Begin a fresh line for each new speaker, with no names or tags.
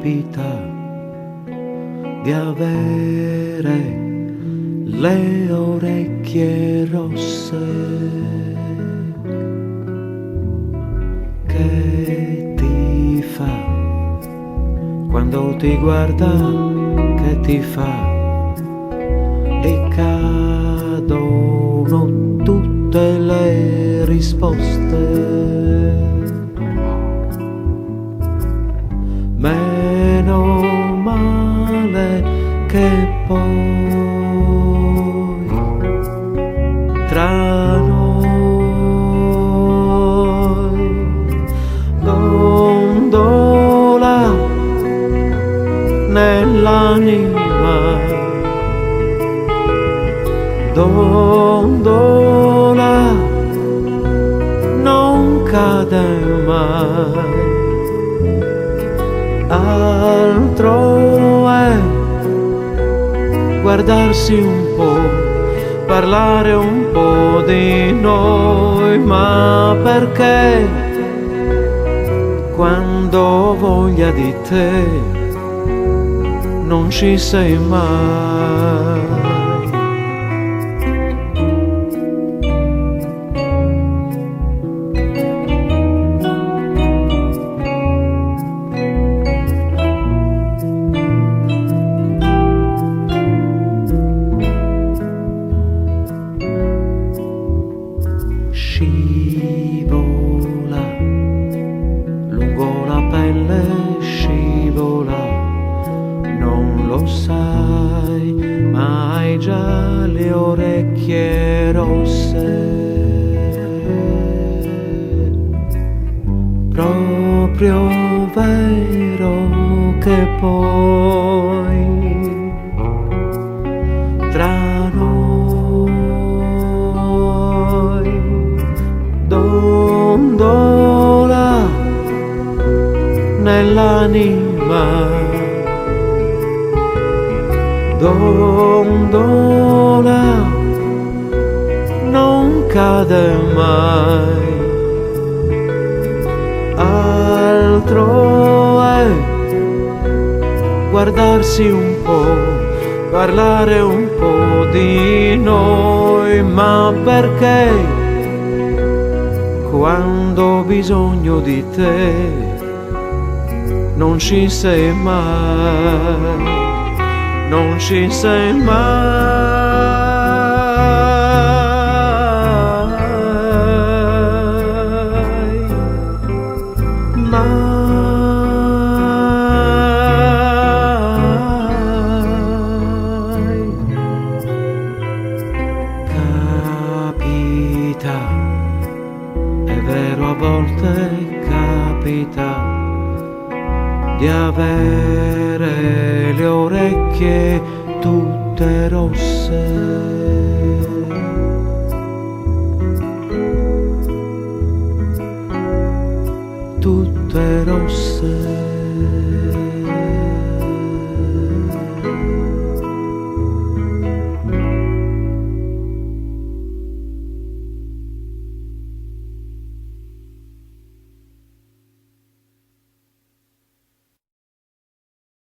capita di avere le orecchie rosse. Che ti fa quando ti guarda? Che ti fa? E cadono tutte le risposte. Meno male che poi tra noi gondola nell'anima, dondola non cade mai. Altro è guardarsi un po', parlare un po' di noi, ma perché quando ho voglia di te non ci sei mai. Scivola lungo la pelle, scivola, non lo sai, ma hai già le orecchie rosse. Proprio vero che poi tra noi dondola nell'anima, dondola non cade mai. Altro è guardarsi un po', parlare un po' di noi, ma perché quando ho bisogno di te non ci sei mai, non ci sei mai. Capita, è vero, a volte capita di avere le orecchie tutte rosse. Tutte rosse.